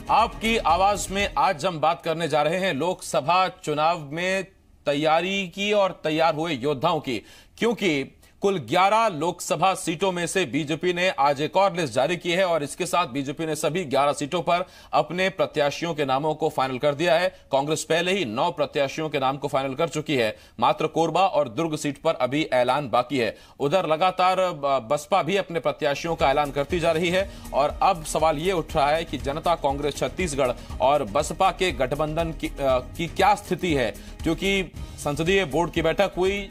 आपकी आवाज में आज हम बात करने जा रहे हैं लोकसभा चुनाव में तैयारी की और तैयार हुए योद्धाओं की, क्योंकि कुल 11 लोकसभा सीटों में से बीजेपी ने आज एक और लिस्ट जारी की है और इसके साथ बीजेपी ने सभी 11 सीटों पर अपने प्रत्याशियों के नामों को फाइनल कर दिया है। कांग्रेस पहले ही 9 प्रत्याशियों के नाम को फाइनल कर चुकी है, मात्र कोरबा और दुर्ग सीट पर अभी ऐलान बाकी है। उधर लगातार बसपा भी अपने प्रत्याशियों का ऐलान करती जा रही है और अब सवाल यह उठ रहा है कि जनता कांग्रेस छत्तीसगढ़ और बसपा के गठबंधन की क्या स्थिति है, क्योंकि संसदीय बोर्ड की बैठक हुई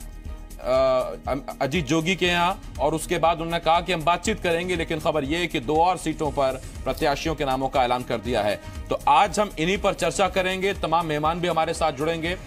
अजीत जोगी के यहां और उसके बाद उन्होंने कहा कि हम बातचीत करेंगे, लेकिन खबर यह है कि 2 और सीटों पर प्रत्याशियों के नामों का ऐलान कर दिया है। तो आज हम इन्हीं पर चर्चा करेंगे, तमाम मेहमान भी हमारे साथ जुड़ेंगे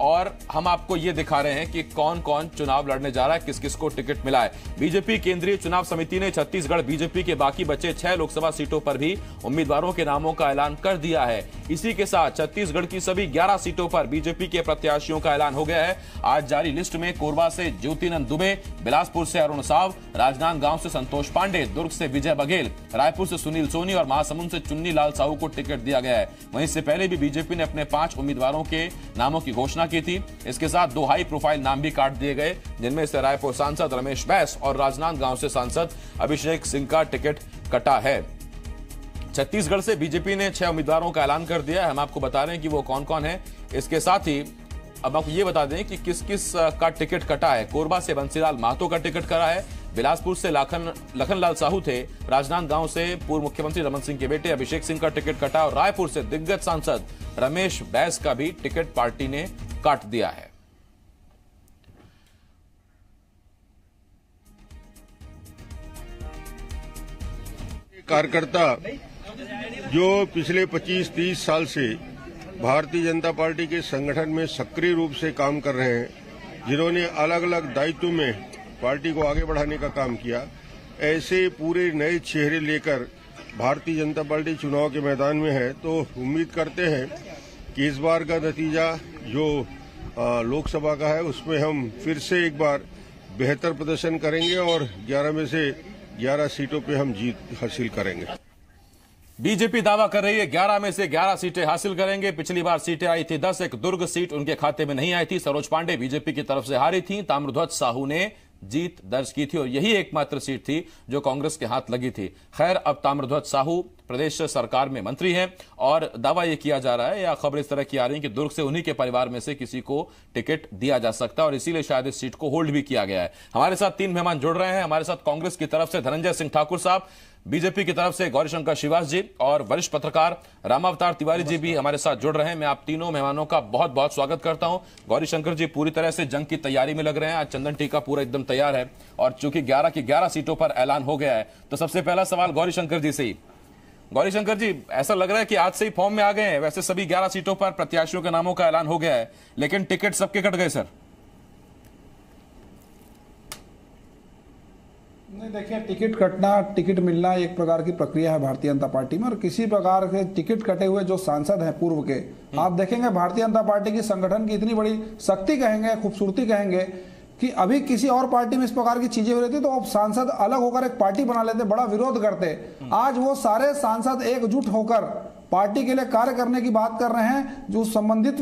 और हम आपको यह दिखा रहे हैं कि कौन कौन चुनाव लड़ने जा रहा है, किस किस को टिकट मिला है। बीजेपी केंद्रीय चुनाव समिति ने छत्तीसगढ़ बीजेपी के बाकी बचे 6 लोकसभा सीटों पर भी उम्मीदवारों के नामों का ऐलान कर दिया है। इसी के साथ छत्तीसगढ़ की सभी 11 सीटों पर बीजेपी के प्रत्याशियों का ऐलान हो गया है। आज जारी लिस्ट में कोरबा से ज्योतिनंद दुबे, बिलासपुर से अरुण साव, राजनांदगांव से संतोष पांडे, दुर्ग से विजय बघेल, रायपुर से सुनील सोनी और महासमुंद से चुन्नी लाल साहू को टिकट दिया गया है। वहीं इससे पहले भी बीजेपी ने अपने 5 उम्मीदवारों के नामों की घोषणा की थी। इसके साथ 2 हाई प्रोफाइल नाम भी काट दिए गए, जिनमें से रायपुर सांसद रमेश बैस और राजनांदगांव से सांसद अभिषेक सिंह का टिकट कटा है। छत्तीसगढ़ से बीजेपी ने 6 उम्मीदवारों का ऐलान कर दिया है। हम आपको बता रहे हैं कि वो कौन कौन है। इसके साथ ही अब आपको ये बता दें कि किस किस का टिकट कटा है। कोरबा से बंसीलाल महतो का टिकट कटा है, बिलासपुर से लखनलाल साहू थे, राजनांदगांव से पूर्व मुख्यमंत्री रमन सिंह के बेटे अभिषेक सिंह का टिकट कटा और रायपुर से दिग्गज सांसद रमेश बैस का भी टिकट पार्टी ने काट दिया है। कार्यकर्ता जो पिछले 25-30 साल से भारतीय जनता पार्टी के संगठन में सक्रिय रूप से काम कर रहे हैं, जिन्होंने अलग अलग दायित्व में पार्टी को आगे बढ़ाने का काम किया, ऐसे पूरे नए चेहरे लेकर भारतीय जनता पार्टी चुनाव के मैदान में है। तो उम्मीद करते हैं कि इस बार का नतीजा जो लोकसभा का है उसमें हम फिर से एक बार बेहतर प्रदर्शन करेंगे और 11 में से 11 सीटों पे हम जीत हासिल करेंगे। बीजेपी दावा कर रही है 11 में से 11 सीटें हासिल करेंगे। पिछली बार सीटें आई थी 10, एक दुर्ग सीट उनके खाते में नहीं आई थी। सरोज पांडे बीजेपी की तरफ से हारी थी, ताम्रध्वज साहू ने जीत दर्ज की थी और यही एकमात्र सीट थी जो कांग्रेस के हाथ लगी थी। खैर, अब ताम्रध्वज साहू प्रदेश सरकार में मंत्री हैं और दावा यह किया जा रहा है या खबर इस तरह की आ रही है कि दुर्ग से उन्हीं के परिवार में से किसी को टिकट दिया जा सकता है और इसीलिए शायद इस सीट को होल्ड भी किया गया है। हमारे साथ 3 मेहमान जुड़ रहे हैं। हमारे साथ कांग्रेस की तरफ से धनंजय सिंह ठाकुर साहब, बीजेपी की तरफ से गौरीशंकर श्रीवास जी और वरिष्ठ पत्रकार रामावतार तिवारी जी भी हमारे साथ जुड़ रहे हैं। मैं आप तीनों मेहमानों का बहुत बहुत स्वागत करता हूं। गौरीशंकर जी पूरी तरह से जंग की तैयारी में लग रहे हैं। आज चंदन टीका पूरा एकदम तैयार है और चूंकि 11 की 11 सीटों पर ऐलान हो गया है, तो सबसे पहला सवाल गौरीशंकर जी से ही। गौरीशंकर जी, ऐसा लग रहा है कि आज से ही फॉर्म में आ गए हैं। वैसे सभी 11 सीटों पर प्रत्याशियों के नामों का ऐलान हो गया है, लेकिन टिकट सबके कट गए सर। नहीं, देखिए, टिकट कटना, टिकट मिलना एक प्रकार की प्रक्रिया है भारतीय जनता पार्टी में और किसी प्रकार के टिकट कटे हुए जो सांसद हैं पूर्व के, आप देखेंगे भारतीय जनता पार्टी की संगठन की इतनी बड़ी शक्ति कहेंगे, खूबसूरती कहेंगे कि अभी किसी और पार्टी में इस प्रकार की चीजें हो रही थी तो अब सांसद अलग होकर एक पार्टी बना लेते, बड़ा विरोध करते। आज वो सारे सांसद एकजुट होकर पार्टी के लिए कार्य करने की बात कर रहे हैं, जो संबंधित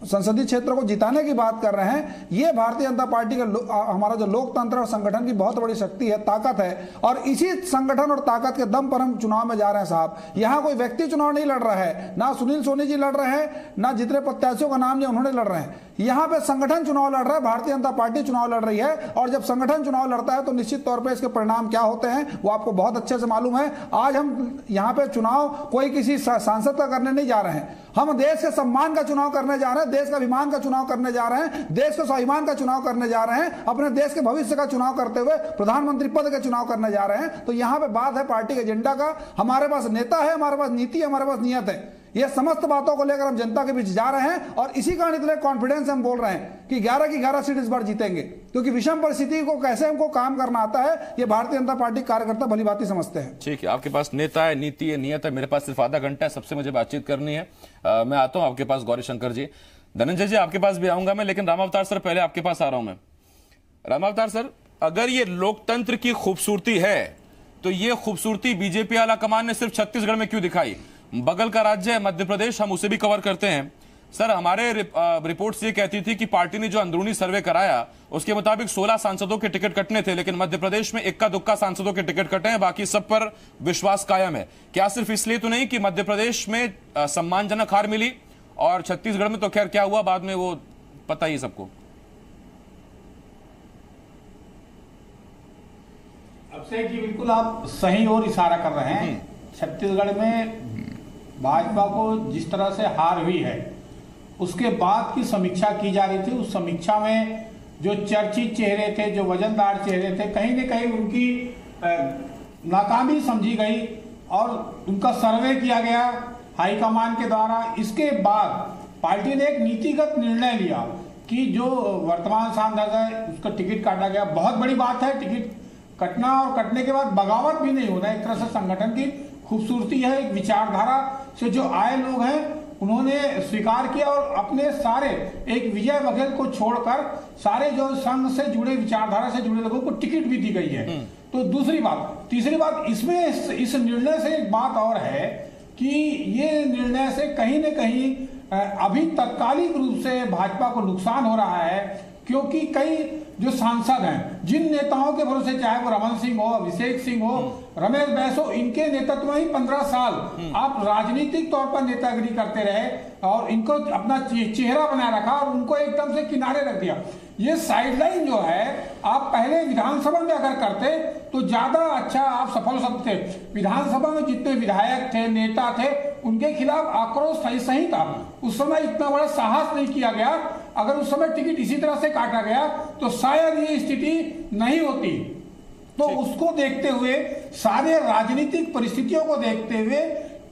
संसदीय क्षेत्र को जिताने की बात कर रहे हैं। ये भारतीय जनता पार्टी का हमारा जो लोकतंत्र और संगठन की बहुत बड़ी शक्ति है, ताकत है और इसी संगठन और ताकत के दम पर हम चुनाव में जा रहे हैं साहब। यहाँ कोई व्यक्ति चुनाव नहीं लड़ रहा है, ना सुनील सोनी जी लड़ रहे हैं, ना जितने प्रत्याशियों का नाम लिया उन्होंने लड़ रहे हैं। यहाँ पे संगठन चुनाव लड़ रहा है, भारतीय जनता पार्टी चुनाव लड़ रही है और जब संगठन चुनाव लड़ता है तो निश्चित तौर पर इसके परिणाम क्या होते हैं वो आपको बहुत अच्छे से मालूम है। आज हम यहाँ पे चुनाव कोई किसी सांसद का करने नहीं जा रहे हैं, हम देश के सम्मान का चुनाव करने जा रहे हैं, देश का अभिमान का चुनाव करने जा रहे हैं, देश के स्वाभिमान का चुनाव करने जा रहे हैं, अपने देश के भविष्य का चुनाव करते हुए प्रधानमंत्री पद का चुनाव करने जा रहे हैं। तो यहाँ पे बात है पार्टी के एजेंडा का। हमारे पास नेता है, हमारे पास नीति है, हमारे पास नियत है। ये समस्त बातों को लेकर हम जनता के बीच जा रहे हैं और इसी कारण इतने कॉन्फिडेंस हम बोल रहे हैं कि 11 की 11 सीट इस बार जीतेंगे, क्योंकि विषम परिस्थिति को कैसे हमको काम करना आता है ये भारतीय जनता पार्टी कार्यकर्ता भली भांति समझते हैं। ठीक है, आपके पास नेता है, नीति है, नियत है। मेरे पास सिर्फ आधा घंटा है, सबसे मुझे बातचीत करनी है। मैं आता हूं आपके पास गौरीशंकर जी। धनंजय जी आपके पास भी आऊंगा मैं, लेकिन रामावतार सर पहले आपके पास आ रहा हूं मैं। रामावतार सर, अगर ये लोकतंत्र की खूबसूरती है तो ये खूबसूरती बीजेपी आला कमान ने सिर्फ छत्तीसगढ़ में क्यों दिखाई? बगल का राज्य है मध्य प्रदेश, हम उसे भी कवर करते हैं। सर, हमारे रिपोर्ट्स ये कहती थी कि पार्टी ने जो अंदरूनी सर्वे कराया उसके मुताबिक 16 सांसदों के टिकट कटने थे, लेकिन मध्य प्रदेश में इक्का दुक्का सांसदों के टिकट कटे हैं, बाकी सब पर विश्वास कायम है। क्या सिर्फ इसलिए तो नहीं कि मध्य प्रदेश में सम्मानजनक हार मिली, और छत्तीसगढ़ में तो खैर क्या हुआ बाद में वो पता ही सबको। अभिषेक जी, बिल्कुल आप सही ओर इशारा कर रहे हैं। छत्तीसगढ़ में भाजपा को जिस तरह से हार हुई है उसके बाद की समीक्षा की जा रही थी। उस समीक्षा में जो चर्चित चेहरे थे, जो वजनदार चेहरे थे, कहीं न कहीं उनकी नाकामी समझी गई और उनका सर्वे किया गया हाईकमान के द्वारा। इसके बाद पार्टी ने एक नीतिगत निर्णय लिया कि जो वर्तमान सांसद है उसका टिकट काटा गया। बहुत बड़ी बात है, टिकट कटना और कटने के बाद बगावत भी नहीं होना, एक तरह से संगठन की खूबसूरती है। एक विचारधारा से जो आए लोग हैं उन्होंने स्वीकार किया और अपने सारे एक विजय बघेल को छोड़कर सारे जो संघ से जुड़े, विचारधारा से जुड़े लोगों को टिकट भी दी गई है। तो दूसरी बात, तीसरी बात, इसमें इस निर्णय से एक बात और है कि ये निर्णय से कहीं न कहीं अभी तात्कालिक रूप से भाजपा को नुकसान हो रहा है, क्योंकि कई जो सांसद हैं, जिन नेताओं के भरोसे, चाहे वो रमन सिंह हो, अभिषेक सिंह हो, रमेश बैस हो, इनके नेतृत्व में ही 15 साल आप राजनीतिक तौर पर नेतागिरी करते रहे और इनको अपना चेहरा बनाए रखा और उनको एकदम से किनारे रख दिया। ये साइडलाइन जो है, आप पहले विधानसभा में अगर करते तो ज्यादा अच्छा आप सफल सकते। विधानसभा में जितने विधायक थे, नेता थे, उनके खिलाफ आक्रोश सही था। उस समय इतना बड़ा साहस नहीं किया गया। अगर उस समय टिकट इसी तरह से काटा गया तो शायद ये स्थिति नहीं होती। तो उसको देखते हुए, सारे राजनीतिक परिस्थितियों को देखते हुए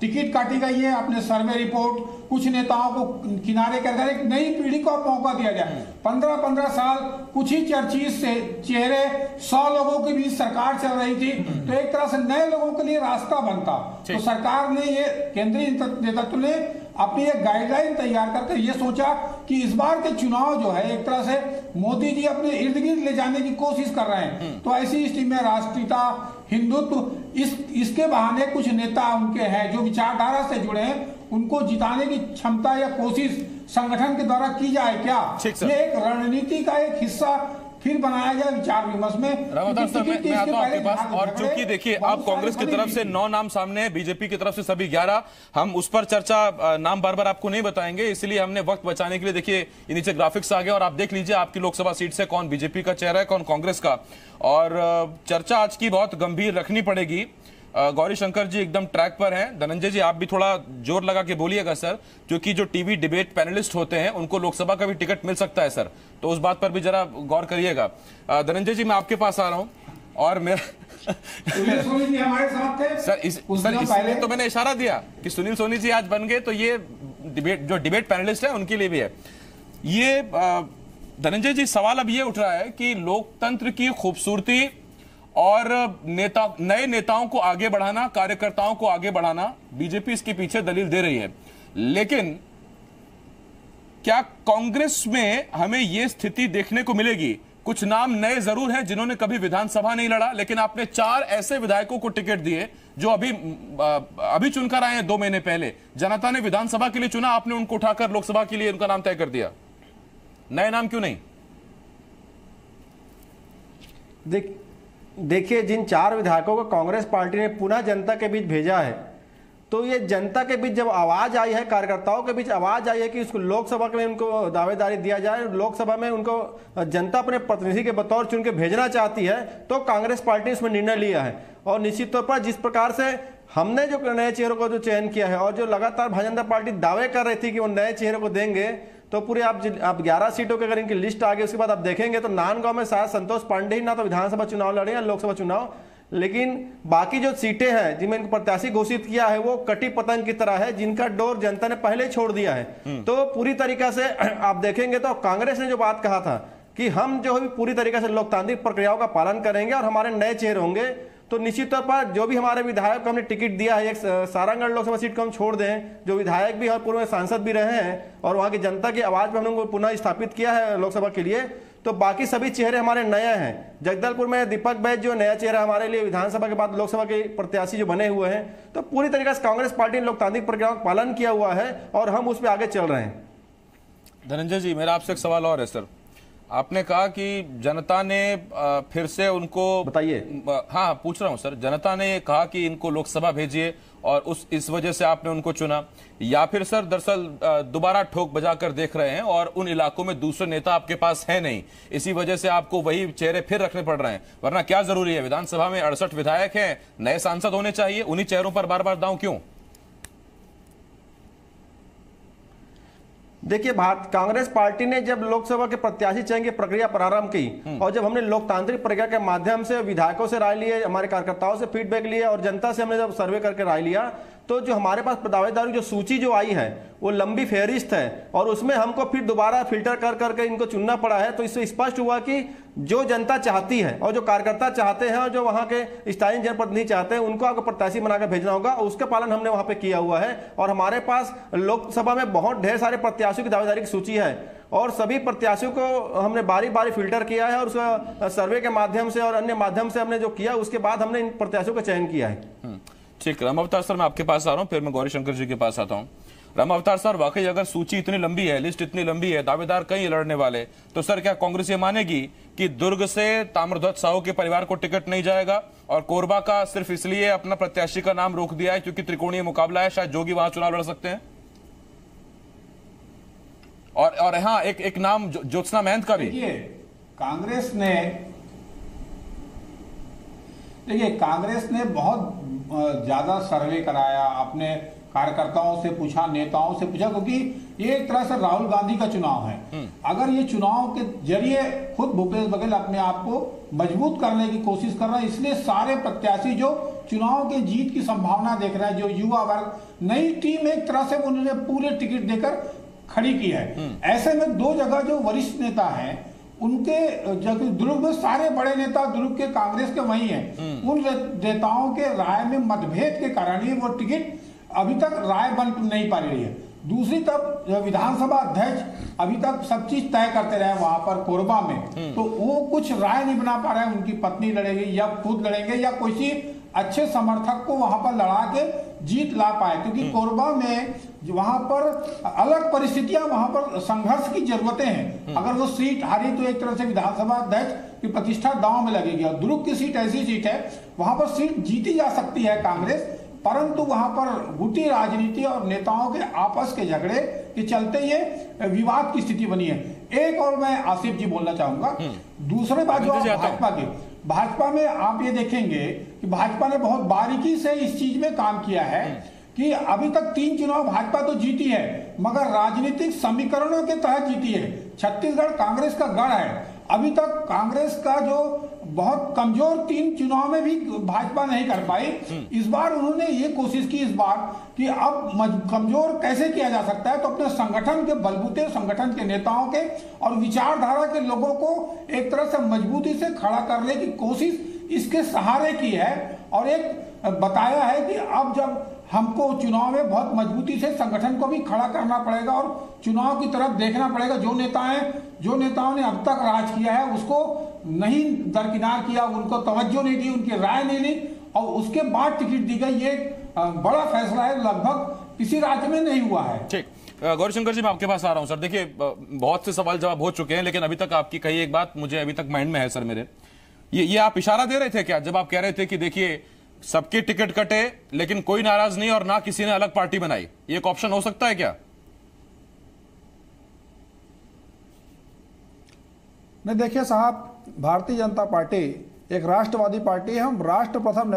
टिकट काटी गई है। अपने सर्वे रिपोर्ट, कुछ नेताओं को किनारे कर एक नई पीढ़ी को मौका दिया जाए। 15-15 साल कुछ ही चर्चित से चेहरे, 100 लोगों के बीच सरकार चल रही थी, तो एक तरह से नए लोगों के लिए रास्ता बनता। तो सरकार ने, ये केंद्रीय नेतृत्व ने अपनी एक गाइडलाइन तैयार करके ये सोचा कि इस बार के चुनाव जो है एक तरह से मोदी जी अपने इर्द गिर्द ले जाने की कोशिश कर रहे हैं। तो ऐसी स्थिति में राष्ट्रीयता, हिंदुत्व, इसके बहाने कुछ नेता उनके हैं जो विचारधारा से जुड़े हैं, उनको जिताने की क्षमता या कोशिश संगठन के द्वारा की जाए क्या, ये एक रणनीति का एक हिस्सा फिर बनाया गया विचार विमर्श में। रामादास सर, मैं आता हूं आपके पास। और चूंकि देखिए, आप कांग्रेस की तरफ से 9 नाम सामने हैं, बीजेपी की तरफ से सभी 11, हम उस पर चर्चा, नाम बार बार आपको नहीं बताएंगे, इसलिए हमने वक्त बचाने के लिए, देखिए ये नीचे ग्राफिक्स आ गए और आप देख लीजिए आपकी लोकसभा सीट से कौन बीजेपी का चेहरा है, कौन कांग्रेस का। और चर्चा आज की बहुत गंभीर रखनी पड़ेगी। गौरी शंकर जी एकदम ट्रैक पर हैं। धनंजय जी, आप भी थोड़ा जोर लगा के बोलिएगा सर, क्योंकि जो टीवी डिबेट पैनलिस्ट होते हैं उनको लोकसभा का भी टिकट मिल सकता है सर, तो उस बात पर भी जरा गौर करिएगा। धनंजय जी, मैं आपके पास आ रहा हूं और मेरा सुनील सोनी जी हमारे साथ थे सर, इसलिए तो मैंने इशारा दिया कि सुनील सोनी जी आज बन गए, तो ये जो डिबेट पैनलिस्ट है उनके लिए भी है ये। धनंजय जी, सवाल अब ये उठ रहा है कि लोकतंत्र की खूबसूरती और नए नेताओं को आगे बढ़ाना, कार्यकर्ताओं को आगे बढ़ाना, बीजेपी इसके पीछे दलील दे रही है, लेकिन क्या कांग्रेस में हमें यह स्थिति देखने को मिलेगी? कुछ नाम नए जरूर हैं जिन्होंने कभी विधानसभा नहीं लड़ा, लेकिन आपने 4 ऐसे विधायकों को टिकट दिए जो अभी चुनकर आए हैं 2 महीने पहले। जनता ने विधानसभा के लिए चुना, आपने उनको उठाकर लोकसभा के लिए उनका नाम तय कर दिया। नए नाम क्यों नहीं? देखिए, जिन 4 विधायकों को कांग्रेस पार्टी ने पुनः जनता के बीच भेजा है, तो ये जनता के बीच जब आवाज आई है, कार्यकर्ताओं के बीच आवाज आई है कि उसको लोकसभा में उनको दावेदारी दिया जाए, लोकसभा में उनको जनता अपने प्रतिनिधि के बतौर चुन के भेजना चाहती है, तो कांग्रेस पार्टी ने उसमें निर्णय लिया है। और निश्चित तौर पर जिस प्रकार से हमने जो नए चेहरों को जो चयन किया है और जो लगातार भारतीय जनता पार्टी दावे कर रही थी कि वो नए चेहरों को देंगे, तो पूरे आप 11 सीटों की अगर इनकी लिस्ट आ गई, उसके बाद आप देखेंगे तो नांदगांव में शायद संतोष पांडे ही ना तो विधानसभा चुनाव लड़े या लोकसभा चुनाव, लेकिन बाकी जो सीटें हैं जिनमें इनको प्रत्याशी घोषित किया है वो कटी पतंग की तरह है, जिनका डोर जनता ने पहले ही छोड़ दिया है। तो पूरी तरीका से आप देखेंगे तो कांग्रेस ने जो बात कहा था कि हम जो है पूरी तरीके से लोकतांत्रिक प्रक्रियाओं का पालन करेंगे और हमारे नए चेहरे होंगे, तो निश्चित तौर पर जो भी हमारे विधायक को हमने टिकट दिया है, एक सारंगगढ़ लोकसभा सीट को हम छोड़ दें, जो विधायक भी और पूर्व में सांसद भी रहे हैं और वहां की जनता की आवाज में हमने उनको पुनः स्थापित किया है लोकसभा के लिए, तो बाकी सभी चेहरे हमारे नए हैं। जगदलपुर में दीपक बैज जो नया चेहरा हमारे लिए विधानसभा के बाद लोकसभा के प्रत्याशी जो बने हुए हैं, तो पूरी तरीके से कांग्रेस पार्टी ने लोकतांत्रिक प्रक्रियाओं का पालन किया हुआ है और हम उस पर आगे चल रहे हैं। धनंजय जी, मेरा आपसे एक सवाल और है सर। आपने कहा कि जनता ने फिर से उनको बताइए। हाँ, पूछ रहा हूं सर। जनता ने कहा कि इनको लोकसभा भेजिए और इस वजह से आपने उनको चुना, या फिर सर दरअसल दोबारा ठोक बजाकर देख रहे हैं और उन इलाकों में दूसरे नेता आपके पास है नहीं, इसी वजह से आपको वही चेहरे फिर रखने पड़ रहे हैं? वरना क्या जरूरी है? विधानसभा में 68 विधायक हैं, नए सांसद होने चाहिए, उन्हीं चेहरों पर बार बार दांव क्यों? देखिए, कांग्रेस पार्टी ने जब लोकसभा के प्रत्याशी चयन की प्रक्रिया प्रारंभ की और जब हमने लोकतांत्रिक प्रक्रिया के माध्यम से विधायकों से राय लिए, हमारे कार्यकर्ताओं से फीडबैक लिए और जनता से हमने जब सर्वे करके राय लिया, तो जो हमारे पास दावेदारों की जो सूची जो आई है वो लंबी फेहरिस्त है और उसमें हमको फिर दोबारा फिल्टर कर करके इनको चुनना पड़ा है। तो इससे स्पष्ट हुआ कि जो जनता चाहती है और जो कार्यकर्ता चाहते हैं और जो वहां के स्थानीय जनप्रतिनिधि चाहते हैं, उनको आपको प्रत्याशी बनाकर भेजना होगा और उसका पालन हमने वहां पे किया हुआ है। और हमारे पास लोकसभा में बहुत ढेर सारे प्रत्याशियों की दावेदारी की सूची है और सभी प्रत्याशियों को हमने बारी बारी फिल्टर किया है और उसका सर्वे के माध्यम से और अन्य माध्यम से हमने जो किया, उसके बाद हमने इन प्रत्याशियों का चयन किया है। ठीक, राम अवतार सर, मैं आपके पास आ रहा हूं, फिर मैं गौरी शंकर जी के पास आता हूं। राम अवतार सर, वाकई अगर सूची इतनी लंबी है, लिस्ट इतनी लंबी है, दावेदार कई लड़ने वाले, तो सर क्या कांग्रेस ये मानेगी कि दुर्ग से ताम्रध्वज साहू के परिवार को टिकट नहीं जाएगा और कोरबा का सिर्फ इसलिए अपना प्रत्याशी का नाम रोक दिया है क्योंकि त्रिकोणीय मुकाबला है, शायद जोगी वहां चुनाव लड़ सकते हैं? और हाँ, एक नाम ज्योत्सना महंत का भी। कांग्रेस ने बहुत ज्यादा सर्वे कराया, अपने कार्यकर्ताओं से पूछा, नेताओं से पूछा, क्योंकि ये एक तरह से राहुल गांधी का चुनाव है। अगर ये चुनाव के जरिए खुद भूपेश बघेल अपने आप को मजबूत करने की कोशिश कर रहे हैं, इसलिए सारे प्रत्याशी जो चुनाव के जीत की संभावना देख रहे हैं, जो युवा वर्ग, नई टीम एक तरह से उन्होंने पूरे टिकट देकर खड़ी की है। ऐसे में दो जगह जो वरिष्ठ नेता हैं, उनके जबकि दुर्ग में सारे बड़े नेता दुर्ग के कांग्रेस के वही हैं, उन नेताओं के राय में मतभेद के कारण ही वो टिकट अभी तक राय बन नहीं पा रही है। दूसरी तरफ विधानसभा अध्यक्ष अभी तक सब चीज तय करते रहे वहां पर कोरबा में, तो वो कुछ राय नहीं बना पा रहे हैं, उनकी पत्नी लड़ेगी या खुद लड़ेंगे या किसी अच्छे समर्थक को वहां पर लड़ा के जीत ला पाए, क्योंकि कोरबा में वहां पर अलग परिस्थितियां, वहां पर संघर्ष की जरूरतें हैं। अगर वो सीट हारी तो एक तरह से विधानसभा अध्यक्ष की प्रतिष्ठा दांव में लगेगी। और दुर्ग की सीट ऐसी सीट है, वहां पर सीट जीती जा सकती है कांग्रेस, परंतु वहां पर गुटी राजनीति और नेताओं के आपस के झगड़े के चलते ये विवाद की स्थिति बनी है। एक और मैं आसिफ जी बोलना चाहूंगा, दूसरे बात जो भाजपा में आप ये देखेंगे कि भाजपा ने बहुत बारीकी से इस चीज में काम किया है कि अभी तक 3 चुनाव भाजपा तो जीती है, मगर राजनीतिक समीकरणों के तहत जीती है। छत्तीसगढ़ कांग्रेस का गढ़ है, अभी तक कांग्रेस का जो बहुत कमजोर 3 चुनाव में भी भाजपा नहीं कर पाई। इस बार उन्होंने ये कोशिश की इस बार कि अब कमजोर कैसे किया जा सकता है, तो अपने संगठन के बलबूते, संगठन के नेताओं के और विचारधारा के लोगों को एक तरह से मजबूती से खड़ा करने की कोशिश इसके सहारे की है और एक बताया है कि अब जब हमको चुनाव में बहुत मजबूती से संगठन को भी खड़ा करना पड़ेगा और चुनाव की तरफ देखना पड़ेगा। जो नेताओं ने अब तक राज किया है उसको नहीं दरकिनार किया, उनको तवज्जो नहीं दी, उनकी राय नहीं ली और उसके बाद टिकट दी गई। ये बड़ा फैसला है, लगभग किसी राज्य में नहीं हुआ है। ठीक, गौरीशंकर जी मैं आपके पास आ रहा हूं सर। देखिए, बहुत से सवाल जवाब हो चुके हैं, लेकिन अभी तक आपकी कही एक बात मुझे अभी तक माइंड में है सर मेरे। ये आप इशारा दे रहे थे क्या जब आप कह रहे थे कि देखिए सबके टिकट कटे लेकिन कोई नाराज नहीं और ना किसी ने अलग पार्टी बनाई, ये एक ऑप्शन हो सकता है क्या? नहीं, देखिए साहब, भारतीय जनता पार्टी एक राष्ट्रवादी पार्टी है। हम राष्ट्र प्रथम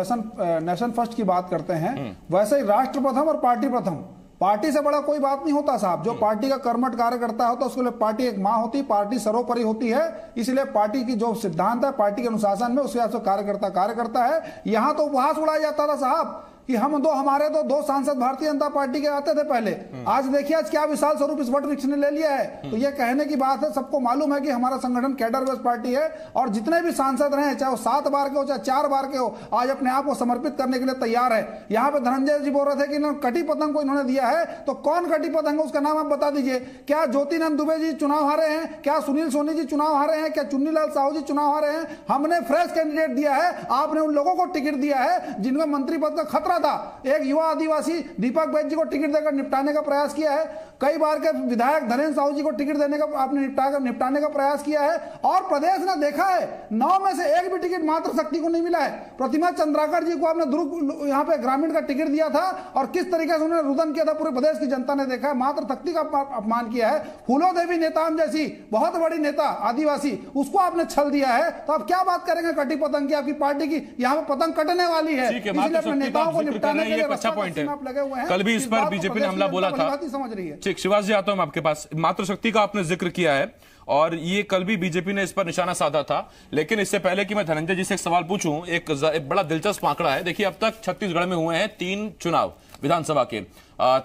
नेशन फर्स्ट की बात करते हैं, वैसे ही राष्ट्र प्रथम और पार्टी प्रथम। पार्टी से बड़ा कोई बात नहीं होता साहब। जो पार्टी का कर्मठ कार्यकर्ता होता है उसके लिए पार्टी एक मां होती है, पार्टी सर्वोपरि होती है। इसलिए पार्टी की जो सिद्धांत है, पार्टी के अनुशासन में, उसके कार्यकर्ता कार्य करता है। यहां तो उपहास उड़ाया जाता था साहब, कि हमारे दो सांसद भारतीय जनता पार्टी के आते थे पहले, आज देखिए आज क्या विशाल स्वरूप इस वट वृक्ष ने ले लिया है। तो ये कहने की बात है, सबको मालूम है कि हमारा संगठन कैडर बेस्ड पार्टी है और जितने भी सांसद रहे, चाहे वो 7 बार के हो चाहे 4 बार के हो, आज अपने आप को समर्पित करने के लिए तैयार है। यहाँ पे धनंजय जी बोल रहे थे कि कटी पतंग को इन्होंने दिया है, तो कौन कटी पतंग है उसका नाम आप बता दीजिए। क्या ज्योतिनंद दुबे जी चुनाव हारे हैं? क्या सुनील सोनी जी चुनाव हारे हैं? क्या चुन्नीलाल साहू जी चुनाव हारे हैं? हमने फ्रेश कैंडिडेट दिया है, आपने उन लोगों को टिकट दिया है जिनमें मंत्री पद का खतरा था। एक युवा आदिवासी दीपक बैद जी को टिकट देकर निपटाने का प्रयास किया है, कई बार के विधायक धनेन्द्र साहू जी को टिकट देने का आपने निपटाने का प्रयास किया है, और प्रदेश ने देखा है 9 में से एक भी टिकट मात्र शक्ति को नहीं मिला है। प्रतिमा चंद्राकर जी को आपने दुर्ग यहाँ पे ग्रामीण का टिकट दिया था और किस तरीके से उन्होंने रुदन किया था, पूरे प्रदेश की जनता ने देखा है। मात्र शक्ति का अपमान किया है। फूलो देवी नेताम जैसी बहुत बड़ी नेता आदिवासी, उसको आपने छल दिया है। तो आप क्या बात करेंगे कटी पतंग की? आपकी पार्टी की यहाँ पे पतंग कटने वाली है, इसलिए अपने नेताओं को निपटाने के लिए अच्छा पॉइंट है। लगे हुए हैं। कल भी इस पर बीजेपी ने हमला बोला था, समझ रही है। ठीक, शिवाजी जी आता हूं आपके पास। मातृशक्ति का आपने जिक्र किया है और ये कल भी बीजेपी ने इस पर निशाना साधा था, लेकिन इससे पहले कि मैं धनंजय जी से एक सवाल पूछूं, एक बड़ा दिलचस्प आंकड़ा है। देखिए, अब तक छत्तीसगढ़ में हुए हैं 3 चुनाव विधानसभा के,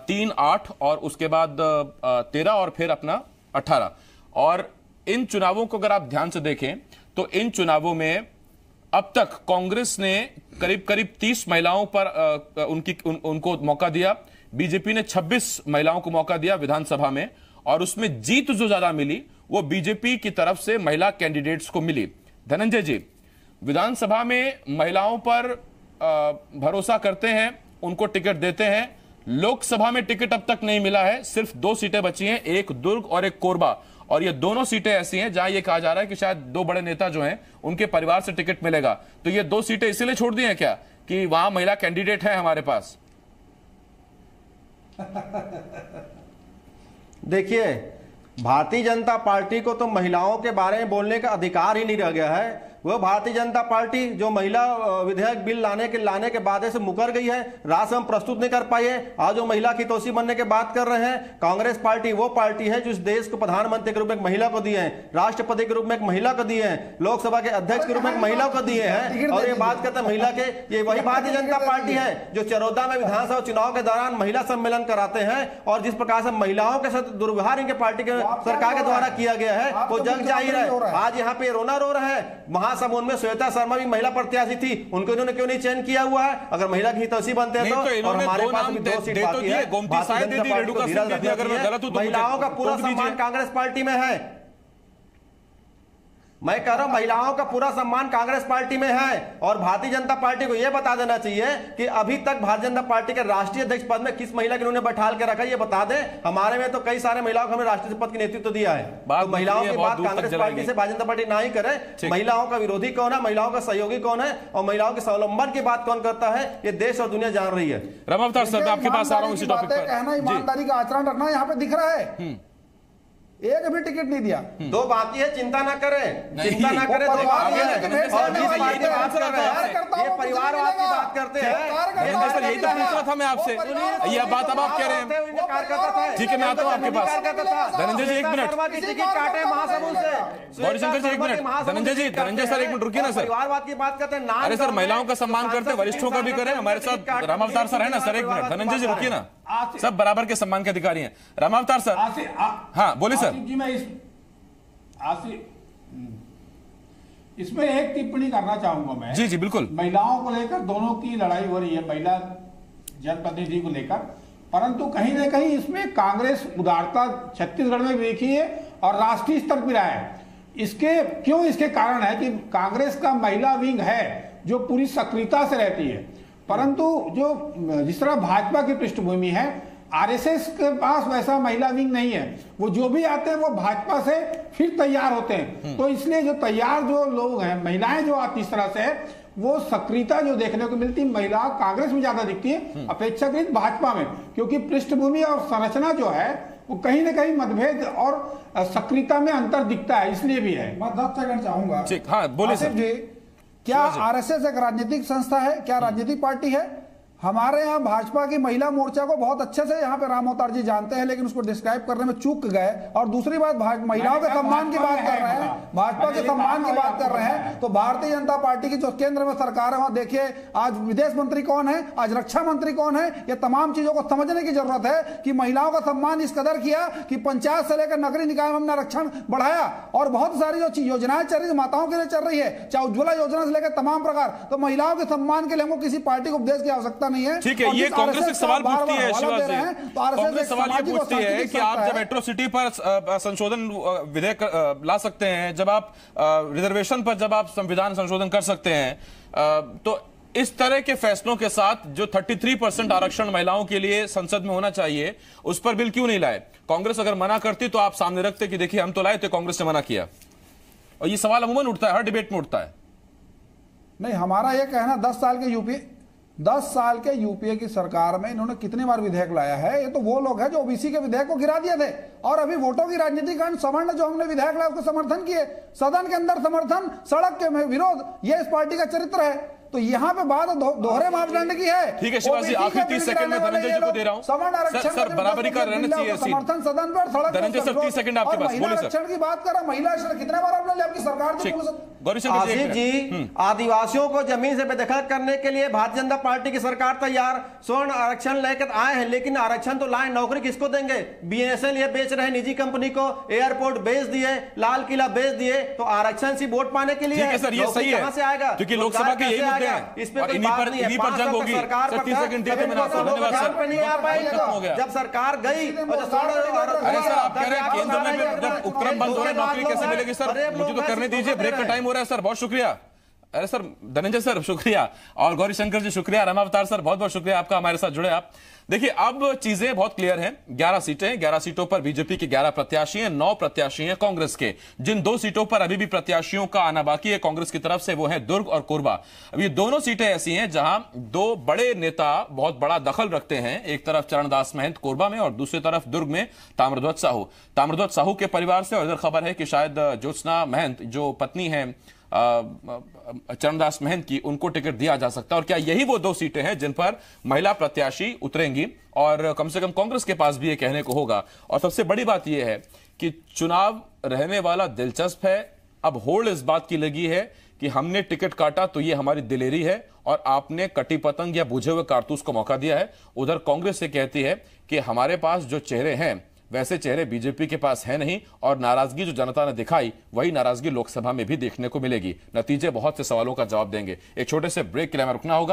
3, 8 और उसके बाद 13 और फिर अपना 18। और इन चुनावों को अगर आप ध्यान से देखें तो इन चुनावों में अब तक कांग्रेस ने करीब 30 महिलाओं पर उनको मौका दिया, बीजेपी ने 26 महिलाओं को मौका दिया विधानसभा में, और उसमें जीत जो ज्यादा मिली वो बीजेपी की तरफ से महिला कैंडिडेट्स को मिली। धनंजय जी, विधानसभा में महिलाओं पर भरोसा करते हैं, उनको टिकट देते हैं। लोकसभा में टिकट अब तक नहीं मिला है, सिर्फ 2 सीटें बची हैं, एक दुर्ग और एक कोरबा, और ये दोनों सीटें ऐसी हैं जहां ये कहा जा रहा है कि शायद 2 बड़े नेता जो हैं उनके परिवार से टिकट मिलेगा। तो ये 2 सीटें इसीलिए छोड़ दी हैं क्या कि वहां महिला कैंडिडेट है हमारे पास? देखिए, भारतीय जनता पार्टी को तो महिलाओं के बारे में बोलने का अधिकार ही नहीं रह गया है। वह भारतीय जनता पार्टी जो महिला विधेयक बिल लाने के बाद से मुकर गई है, राष्ट्र में प्रस्तुत नहीं कर पाई है। आज वो महिला की तोसी बनने की बात कर रहे हैं। कांग्रेस पार्टी वो पार्टी है जो इस देश को प्रधानमंत्री के रूप में एक महिला को दिए हैं, राष्ट्रपति के रूप में एक महिला को दिए हैं, लोकसभा के अध्यक्ष के रूप में एक महिला को दिए हैं, और ये बात करते हैं महिला के। ये वही भारतीय जनता पार्टी है जो चरोदा में विधानसभा चुनाव के दौरान महिला सम्मेलन कराते हैं, और जिस प्रकार से महिलाओं के साथ दुर्व्यवहार इनके पार्टी के सरकार के द्वारा किया गया है वो जग जाहिर है। आज यहाँ पे रोना रो रहा है। महासमुंद में श्वेता शर्मा भी महिला प्रत्याशी थी, उनको इन्होंने क्यों नहीं चयन किया हुआ है? अगर महिला की हितैषी बनते हैं तो और हमारे पास भी 2 सीट बाकी है। महिलाओं का पूरा सम्मान कांग्रेस पार्टी में है। मैं कह रहा हूं महिलाओं का पूरा सम्मान कांग्रेस पार्टी में है, और भारतीय जनता पार्टी को यह बता देना चाहिए कि अभी तक भारतीय जनता पार्टी के राष्ट्रीय अध्यक्ष पद में किस महिला को उन्होंने बैठाल के रखा, ये बता दें। हमारे में तो कई सारे महिलाओं को हमें राष्ट्रीय पद की नेतृत्व दिया है। तो महिलाओं की बात कांग्रेस पार्टी से भारतीय जनता पार्टी ना ही करे। महिलाओं का विरोधी कौन है, महिलाओं का सहयोगी कौन है, और महिलाओं के स्वावलंबन की बात कौन करता है, ये देश और दुनिया जान रही है। रमावतार सर, आपके पास आ रहा हूं इसी टॉपिक पर। कहना ईमानदारी का आचरण रखना यहाँ पे दिख रहा है। एक भी टिकट नहीं दिया। 2 बाकी है, चिंता ना करें, चिंता ना करें। 2 बाकी है, और जिस पार्टी की बात कर रहे हैं ये परिवारवाद की बात करते हैं। यही तो पूछ रहा था मैं आपसे, ये बात अब आप कह रहे हैं। ठीक है, मैं आता हूं आपके पास। धनंजय जी 1 मिनट, महासमुंद से गौरीशंकर जी 1 मिनट, धनंजय जी, धनंजय सर 1 मिनट रुकिए ना सर। परिवारवाद की बात करते हैं। अरे सर, महिलाओं का सम्मान करते हैं, वरिष्ठों का भी करें। हमारे साथ रामावतार सर है ना सर, 1 मिनट। धनंजय जी रुकिए ना, सब बराबर के सम्मान के अधिकारी हैं। रामावतार सर, हाँ बोलिए सर। जी, मैं इसमें एक टिप्पणी करना चाहूंगा मैं। जी बिल्कुल। महिलाओं को लेकर दोनों की लड़ाई हो रही है, महिला जनप्रतिनिधि को लेकर, परंतु कहीं ना कहीं इसमें कांग्रेस उदारता छत्तीसगढ़ में भी देखी है और राष्ट्रीय स्तर पर है। इसके कारण है कि कांग्रेस का महिला विंग है जो पूरी सक्रियता से रहती है, परंतु जो जिस तरह भाजपा की पृष्ठभूमि है, आरएसएस के पास वैसा महिला विंग नहीं है। वो जो भी आते हैं वो भाजपा से फिर तैयार होते हैं। तो इसलिए जो तैयार जो लोग हैं, महिलाएं जो आती इस तरह से, वो सक्रियता जो देखने को मिलती महिला कांग्रेस में ज्यादा दिखती है अपेक्षाकृत भाजपा में, क्योंकि पृष्ठभूमि और संरचना जो है वो कहीं ना कहीं मतभेद और सक्रियता में अंतर दिखता है, इसलिए भी है। मैं 10 सेकंड चाहूंगा। हाँ बोलिए सर। क्या आरएसएस एक राजनीतिक संस्था है? क्या राजनीतिक पार्टी है? हमारे यहाँ भाजपा की महिला मोर्चा को बहुत अच्छे से यहाँ पे राम अवतार जी जानते हैं, लेकिन उसको डिस्क्राइब करने में चूक गए। और दूसरी बात, महिलाओं के सम्मान की बात कर रहे हैं, भाजपा के सम्मान की बात कर रहे हैं, तो भारतीय जनता पार्टी की जो केंद्र में सरकार है वहां देखिए आज विदेश मंत्री कौन है, आज रक्षा मंत्री कौन है। ये तमाम चीजों को समझने की जरूरत है कि महिलाओं का सम्मान इस कदर किया कि पंचायत से लेकर नगरीय निकाय में हमने आरक्षण बढ़ाया, और बहुत सारी जो योजनाएं चल रही है माताओं के लिए चल रही है, चाहे उज्ज्वला योजना से लेकर तमाम प्रकार। तो महिलाओं के सम्मान के लिए हमको किसी पार्टी को उपदेश की आवश्यकता नहीं है। ठीक है, ये कांग्रेस एक सवाल पूछती है शिवराज जी, कांग्रेस सवाल ये पूछती है कि आप जब मेट्रो सिटी पर संशोधन विधेयक ला सकते हैं, जब आप रिजर्वेशन पर जब आप संविधान संशोधन कर सकते हैं, तो इस तरह के फैसलों के साथ जो 33% आरक्षण महिलाओं के लिए संसद में होना चाहिए, उस पर बिल क्यों नहीं लाए? कांग्रेस अगर मना करती तो आप सामने रखते कि देखिए हम तो लाए थे, कांग्रेस ने मना किया। और ये सवाल अमूमन उठता है, हर डिबेट में उठता है। नहीं, हमारा यह कहना 10 साल के यूपीए की सरकार में इन्होंने कितनी बार विधेयक लाया है। ये तो वो लोग हैं जो ओबीसी के विधेयक को गिरा दिए थे, और अभी वोटों की राजनीति कारण सवर्ण जो हमने विधेयक लाया उसको समर्थन किए, सदन के अंदर समर्थन, सड़क के विरोध, ये इस पार्टी का चरित्र है। तो यहाँ पे बात दोहरे मापदंड की है। ठीक है शिवाजी जी, आखिरी 30 सेकंड में धनंजय जी को दे रहा हूं। सर बराबरी का रहना चाहिए, समर्थन सदन पर, सड़क धनंजय सर 30 सेकंड आपके पास, बोलिए सर। आरक्षण की बात कर रहा, महिला आरक्षण कितने बार आपने लिया आपकी सरकार आसिफ जी, आदिवासियों को जमीन से बेदखल करने के लिए भारतीय जनता पार्टी की सरकार तैयार, स्वर्ण आरक्षण लेकर आए हैं, लेकिन आरक्षण तो लाए, नौकरी किसको देंगे? बीएसएल ये बेच रहे निजी कंपनी को, एयरपोर्ट बेच दिए, लाल किला बेच दिए, तो आरक्षण सिर्फ वोट पाने के लिए। सर ये सही है, कहां से आएगा? क्योंकि लोकसभा के यही मुद्दे हैं, इस पे इन्हीं पर जंग होगी। जब सरकार गई, अरे सर आप कह रहे हैं केंद्र में जब उपक्रम बंद हो रहे, नौकरी कैसे मिलेगी? सर मुझे तो करने दीजिए, ब्रेक का टाइम हो रहा है। सर बहुत शुक्रिया। अरे सर धनंजय सर शुक्रिया, और गौरी शंकर जी शुक्रिया, रामावतार सर बहुत बहुत शुक्रिया आपका हमारे साथ जुड़े आप। देखिए अब चीजें बहुत क्लियर हैं, 11 सीटें, 11 सीटों पर बीजेपी के 11 प्रत्याशी हैं, 9 प्रत्याशी हैं कांग्रेस के। जिन 2 सीटों पर अभी भी प्रत्याशियों का आना बाकी है कांग्रेस की तरफ से, वो है दुर्ग और कोरबा। अब ये दोनों सीटें ऐसी हैं जहां 2 बड़े नेता बहुत बड़ा दखल रखते हैं, एक तरफ चरणदास महंत कोरबा में और दूसरी तरफ दुर्ग में ताम्रध्वज साहू। ताम्रध्वज साहू के परिवार से और इधर खबर है कि शायद ज्योत्सना महंत जो पत्नी है चरणदास महंत की, उनको टिकट दिया जा सकता है। और क्या यही वो 2 सीटें हैं जिन पर महिला प्रत्याशी उतरेंगी? और कम से कम कांग्रेस के पास भी ये कहने को होगा। और सबसे बड़ी बात यह है कि चुनाव रहने वाला दिलचस्प है। अब होड़ इस बात की लगी है कि हमने टिकट काटा तो ये हमारी दिलेरी है, और आपने कटी पतंग या बुझे हुए कारतूस को मौका दिया है। उधर कांग्रेस से कहती है कि हमारे पास जो चेहरे हैं वैसे चेहरे बीजेपी के पास है नहीं, और नाराजगी जो जनता ने दिखाई वही नाराजगी लोकसभा में भी देखने को मिलेगी। नतीजे बहुत से सवालों का जवाब देंगे। एक छोटे से ब्रेक के लिए हमें रुकना होगा।